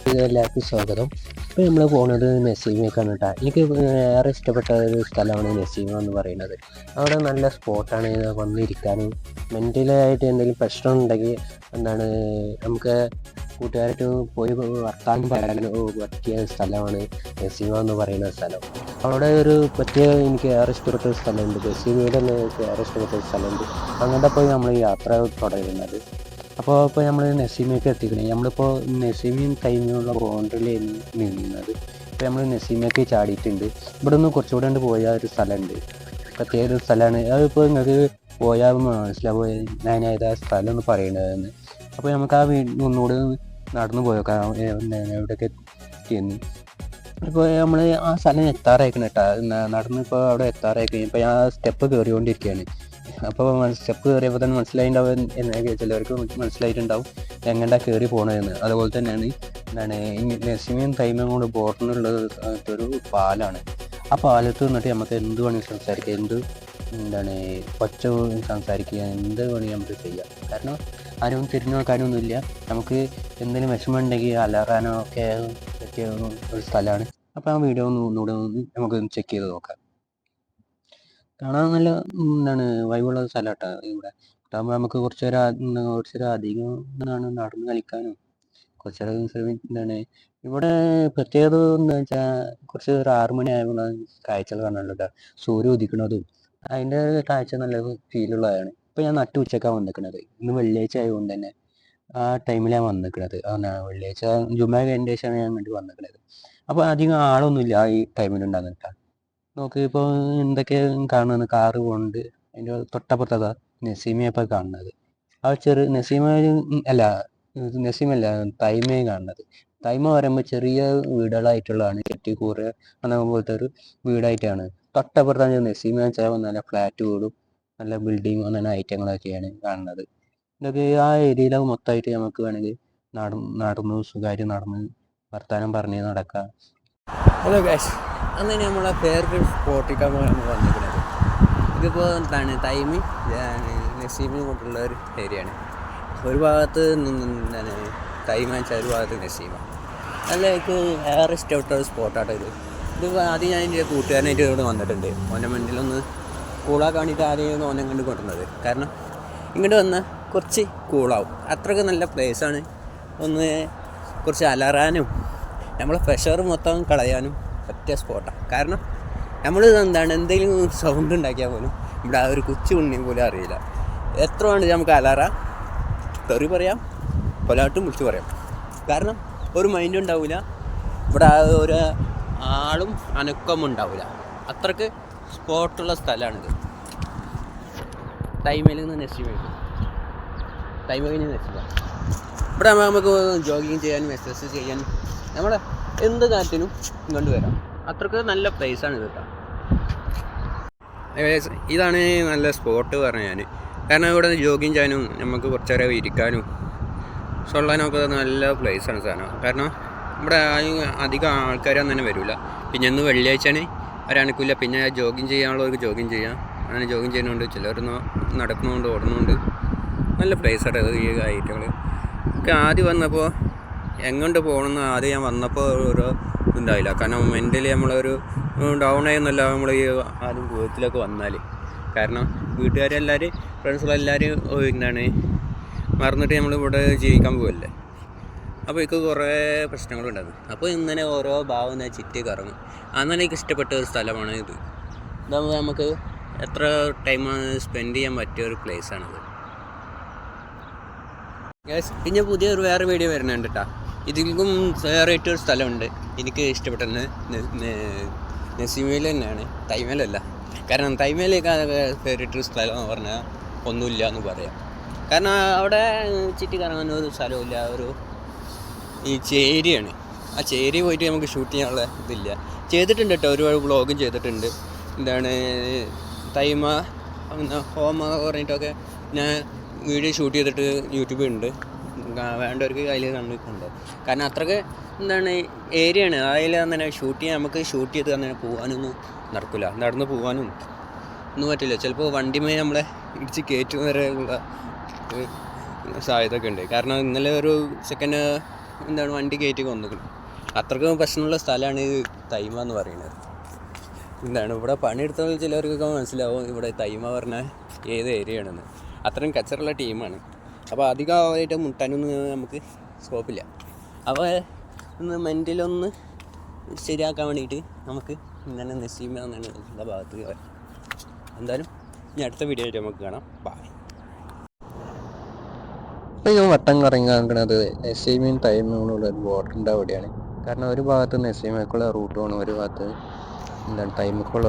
എല്ലാവർക്കും സ്വാഗതം. ഇപ്പോൾ നമ്മൾ പോകുന്നത് നസീമേക്കാണ് കേട്ടോ. എനിക്ക് ഏറെ ഇഷ്ടപ്പെട്ട ഒരു സ്ഥലമാണ് നസീമ എന്ന് പറയുന്നത്. അവിടെ നല്ല സ്പോട്ടാണ് വന്നിരിക്കാനും മെൻ്റലായിട്ട് എന്തെങ്കിലും പ്രശ്നം ഉണ്ടെങ്കിൽ നമുക്ക് കൂട്ടുകാരായിട്ട് പോയി വർത്താനം പറയാനോ പറ്റിയ സ്ഥലമാണ് നസീമ എന്ന് പറയുന്ന സ്ഥലം. അവിടെ ഒരു പ്രത്യേക എനിക്ക് ഏറെ ഇഷ്ടപ്പെട്ട ഒരു സ്ഥലമുണ്ട്. നസീമയുടെ തന്നെ എനിക്ക് ഏറെ ഇഷ്ടപ്പെട്ട ഒരു സ്ഥലമുണ്ട്. അങ്ങോട്ട് പോയി നമ്മൾ യാത്ര തുടരുന്നത്. അപ്പോൾ നമ്മൾ നസീമയ്ക്ക് എത്തിക്കണേ. നമ്മളിപ്പോൾ നസീമയും കൈമുള്ള ബോണ്ടറിയിൽ നിന്നത്. ഇപ്പോൾ നമ്മൾ നസീമയ്ക്ക് ചാടിയിട്ടുണ്ട്. ഇവിടെ നിന്ന് കുറച്ചുകൂടെ കൊണ്ട് പോയ ഒരു സ്ഥലമുണ്ട്, പ്രത്യേക ഒരു സ്ഥലമാണ്. അതിപ്പോൾ നിങ്ങൾക്ക് പോയാൽ മനസ്സിലാവും ഞാൻ ഏതാ സ്ഥലം എന്ന് പറയണതെന്ന്. അപ്പോൾ നമുക്ക് ആ ഒന്നുകൂടെ നടന്നു പോയേക്കാം എവിടെയൊക്കെ എത്തിയെന്ന്. ഇപ്പോൾ നമ്മൾ ആ സ്ഥലം എത്താറായിക്കണം കേട്ടോ. നടന്നിപ്പോൾ അവിടെ എത്താറായി ഇപ്പോൾ ഞാൻ സ്റ്റെപ്പ് കയറിക്കൊണ്ടിരിക്കുകയാണ്. അപ്പോൾ സ്റ്റെപ്പ് കയറിയപ്പോൾ തന്നെ മനസ്സിലായിട്ടുണ്ടാവും, ചിലവർക്ക് മനസ്സിലായിട്ടുണ്ടാവും എങ്ങനെയാണ് കയറി പോകണതെന്ന്. അതുപോലെ തന്നെയാണ് നസീമയും തൈമയും കൂടെ ബോർഡിനുള്ള ഒരു പാലാണ്. ആ പാലത്ത് നിന്നിട്ട് നമുക്ക് എന്ത് വേണമെങ്കിൽ സംസാരിക്കാം, ഒച്ച സംസാരിക്കുക, എന്ത് വേണമെങ്കിൽ നമുക്ക് ചെയ്യാം. കാരണം ആരും തിരിഞ്ഞു നോക്കാനൊന്നുമില്ല. നമുക്ക് എന്തെങ്കിലും വിഷമം ഉണ്ടെങ്കിൽ അലറാനോ ഒക്കെ പറ്റിയ ഒരു സ്ഥലമാണ്. അപ്പോൾ ആ വീഡിയോ ഒന്നുകൂടെ നമുക്ക് ചെക്ക് ചെയ്ത് നോക്കാം. കാണാൻ നല്ല വൈബുള്ള സ്ഥലം കേട്ടോ. ഇവിടെ അതാകുമ്പോൾ നമുക്ക് കുറച്ച് നേരം അധികം നടന്ന് കളിക്കാനും കുറച്ച് നേരം ഇവിടെ പ്രത്യേകത എന്താ വെച്ചാൽ കുറച്ച് ഒരു 6 മണി ആയപ്പോൾ കാഴ്ചകൾ കാണാനുള്ളൂ കേട്ടോ. സൂര്യൻ ഉദിക്കുന്നതും അതിൻ്റെ കാഴ്ച നല്ല ഫീലുള്ളതാണ്. ഇപ്പോൾ ഞാൻ നട്ടു ഉച്ചക്കാണ് വന്നിരിക്കുന്നത്. ഇന്ന് വെള്ളിയാഴ്ച ആയതുകൊണ്ട് തന്നെ ആ ടൈമിലാണ് വന്നിരിക്കുന്നത്. വെള്ളിയാഴ്ച ജുമ കഴിഞ്ഞ ശേഷമാണ് ഞാൻ ഇങ്ങോട്ട് വന്നിരിക്കുന്നത്. അപ്പോൾ അധികം ആളൊന്നുമില്ല ഈ ടൈമിലുണ്ടാകുന്ന കേട്ടോ. നോക്ക് ഇപ്പോൾ എന്തൊക്കെ കാണുന്നത്, കാറ് പോകുന്നുണ്ട്. അതിൻ്റെ തൊട്ടപ്പുറത്തതാ നസീമയപ്പോൾ കാണുന്നത്. ആ നസീമല്ല തൈമയും കാണുന്നത്. തൈമ പറയുമ്പോൾ ചെറിയ വീടുകളായിട്ടുള്ളതാണ്, കെട്ടിക്കൂറ് എന്ന പോലത്തെ ഒരു വീടായിട്ടാണ്. തൊട്ടപ്പുറത്താണ് നസീമ വെച്ചാൽ നല്ല ഫ്ലാറ്റ് വീടും നല്ല ബിൽഡിങ്ങും അങ്ങനെ ഐറ്റങ്ങളൊക്കെയാണ് കാണുന്നത്. ഇതൊക്കെ ആ ഏരിയയിൽ മൊത്തമായിട്ട് നമുക്ക് വേണമെങ്കിൽ നടന്നു സുഖമായിട്ട് നടന്ന് വർത്താനം പറഞ്ഞ് നടക്കാം. ഹലോ ഗൈസ്, അന്ന് നമ്മളെ ഫേവറേറ്റ് സ്പോട്ടിലേക്കാണ് നമ്മൾ വന്നിരിക്കുന്നത്. ഇതിപ്പോൾ തൈമി നസീമിനും കൊണ്ടുള്ള ഒരു ഏരിയയാണ്. ഒരു ഭാഗത്ത് തൈമ വെച്ചാൽ ഒരു ഭാഗത്ത് നസീമ. നല്ല എനിക്ക് ഏറെ ഇഷ്ടപ്പെട്ട ഒരു സ്പോട്ടാണ് ഇത് ആദ്യം ഞാൻ എൻ്റെ കൂട്ടുകാരനായിട്ട് ഇവിടെ വന്നിട്ടുണ്ട്. ഓൻ്റെ മുന്നിലൊന്ന് കൂളാക്കാൻ വേണ്ടിയിട്ട് ആദ്യം ഓനെ കണ്ട് കൊണ്ടുവന്നത്. കാരണം ഇങ്ങോട്ട് വന്നാൽ കുറച്ച് കൂളാവും, അത്രയ്ക്ക് നല്ല പ്ലേസാണ്. ഒന്ന് കുറച്ച് അലറാനും നമ്മളെ പ്രഷർ മൊത്തം കളയാനും പറ്റിയ സ്പോട്ടാണ്. കാരണം നമ്മൾ എന്തെങ്കിലും സൗണ്ട് ഉണ്ടാക്കിയാൽ പോലും ഇവിടെ ആ ഒരു കൊച്ചു ഉണ്ണി പോലും അറിയില്ല. എത്ര വേണ്ട നമുക്ക് അലറാം, തെറി പറയാം, പലവട്ടും വിളിച്ച് പറയാം. കാരണം ഒരു മൈൻഡും ഉണ്ടാവില്ല ഇവിടെ, ഒരു ആളും അനക്കം ഉണ്ടാവില്ല. അത്രയ്ക്ക് സ്പോട്ടുള്ള സ്ഥലമാണിത്. ടൈമിൽ നിന്ന് നസീമേക്ക് ടൈം കഴിഞ്ഞ് നസീമ. ഇവിടെ നമുക്ക് ജോഗിങ് ചെയ്യാനും എക്സസൈസ് ചെയ്യാനും നമ്മളെ എന്ത് കാര്യത്തിനും ഇങ്ങോട്ട് വരാം. അത്രയ്ക്ക് നല്ല പ്ലേസാണ് ഇത് കേട്ടോ. ഇതാണ് നല്ല സ്പോട്ട് പറഞ്ഞു ഞാൻ. കാരണം ഇവിടെ ജോഗിങ് ചെയ്യാനും നമുക്ക് കുറച്ച് നേരം ഇരിക്കാനും സൊള്ളാനൊക്കെ നല്ല പ്ലേസാണ് സാധനം. കാരണം ഇവിടെ അധികം ആൾക്കാരൊന്നും തന്നെ വരില്ല. പിന്നെ ഇന്ന് വെള്ളിയാഴ്ചയാണ്, ഒരനക്കില്ല. പിന്നെ ജോഗിങ് ചെയ്യാനുള്ളവർക്ക് ജോഗിങ് ചെയ്യാം. അങ്ങനെ ജോഗിങ് ചെയ്യുന്നുണ്ട്, ചിലർ നടക്കുന്നുണ്ട്, ഓടുന്നുണ്ട്. നല്ല പ്ലേസാണ് അത്. ഈ ഐറ്റങ്ങൾ ഒക്കെ ആദ്യം വന്നപ്പോൾ എങ്ങോട്ട് പോകണമെന്ന് ആദ്യം ഞാൻ വന്നപ്പോൾ ഓരോ ഇതുണ്ടായില്ല. കാരണം മെൻ്റലി നമ്മളൊരു ഡൗൺ ആയെന്നല്ല നമ്മൾ ഈ ആദ്യം ഗോവത്തിലൊക്കെ വന്നാൽ. കാരണം വീട്ടുകാരെല്ലാവരും ഫ്രണ്ട്സുകളെല്ലാവരും മറന്നിട്ട് നമ്മളിവിടെ ജീവിക്കാൻ പോവല്ലേ. അപ്പോൾ എനിക്ക് കുറേ പ്രശ്നങ്ങളുണ്ടാകും. അപ്പോൾ ഇങ്ങനെ ഓരോ ഭാവം ചുറ്റി കറങ്ങും. അങ്ങനെ എനിക്ക് ഇഷ്ടപ്പെട്ട ഒരു സ്ഥലമാണ് ഇത്. ഇതാകുമ്പോൾ നമുക്ക് എത്ര ടൈം സ്പെൻഡ് ചെയ്യാൻ പറ്റിയ ഒരു പ്ലേസാണിത്. പിന്നെ പുതിയൊരു വേറെ വീഡിയോ വരുന്നുണ്ട് കേട്ടോ. ഇതിലും ഫേവറേറ്റ് ഒരു സ്ഥലമുണ്ട് എനിക്ക് ഇഷ്ടപ്പെട്ടത് നസീമയിൽ തന്നെയാണ്, തൈമേലല്ല. കാരണം തൈമേലേക്ക് ഫേവറേറ്റ് സ്ഥലം എന്ന് പറഞ്ഞാൽ ഒന്നുമില്ല എന്ന് പറയാം. കാരണം അവിടെ ചുറ്റി കറങ്ങാൻ ഒരു സ്ഥലമില്ല. ഈ ചേരിയാണ്. ആ ചേരി പോയിട്ട് നമുക്ക് ഷൂട്ട് ചെയ്യാനുള്ള ഇതില്ല. ചെയ്തിട്ടുണ്ട് കേട്ടോ, ഒരുപാട് വ്ളോഗും ചെയ്തിട്ടുണ്ട്. തൈമ ഹോം പറഞ്ഞിട്ടൊക്കെ ഞാൻ വീഡിയോ ഷൂട്ട് ചെയ്തിട്ട് യൂട്യൂബിലുണ്ട്. വേണ്ടവർക്ക് അതിൽ കണ്ടിട്ടുണ്ട്. കാരണം അത്രയ്ക്ക് ഏരിയയാണ്. അതിൽ തന്നെ ഷൂട്ട് ചെയ്യാൻ നമുക്ക് ഷൂട്ട് ചെയ്ത് തന്നെ പോകാനൊന്നും നടക്കില്ല. നടന്ന് പോകാനും ഒന്നും പറ്റില്ല. ചിലപ്പോൾ വണ്ടിമേ നമ്മളെ ഇടിച്ച് കയറ്റുന്ന വരെ ഉള്ള സാധ്യത ഒക്കെ ഉണ്ട്. കാരണം ഇന്നലെ ഒരു സെക്കൻഡ് എന്താണ് വണ്ടി കയറ്റി കൊണ്ടുക്കണം. അത്രയ്ക്കും പ്രശ്നമുള്ള സ്ഥലമാണ് ഈ തൈമ എന്ന് പറയുന്നത്. എന്താണ് ഇവിടെ പണിയെടുത്ത ചിലവർക്കൊക്കെ മനസ്സിലാവും ഇവിടെ തൈമ പറഞ്ഞാൽ ഏത് ഏരിയ ആണെന്ന്. അത്രയും കച്ചറുള്ള ടീമാണ്. അപ്പോൾ അധികമായിട്ട് മുട്ടാനൊന്നും നമുക്ക് സ്കോപ്പില്ല. അപ്പോൾ ഒന്ന് മെൻ്റലൊന്ന് ശരിയാക്കാൻ വേണ്ടിയിട്ട് നമുക്ക് ഇങ്ങനെ നസീമ എന്നുള്ള ഭാഗത്ത് വരാം. എന്തായാലും ഇനി അടുത്ത വീഡിയോ ആയിട്ട് നമുക്ക് കാണാം. ബൈ. ഇപ്പോൾ ഈ വട്ടം കറങ്ങി കാണിക്കുന്നത് നസീമയും തൈമയുള്ള ഒരു ബോർഡറിൻ്റെ അവിടെയാണ്. കാരണം ഒരു ഭാഗത്ത് നസീമയ്ക്കുള്ള റൂട്ടുമാണ്, ഒരു ഭാഗത്ത് എന്താണ് തൈമയ്ക്കുള്ള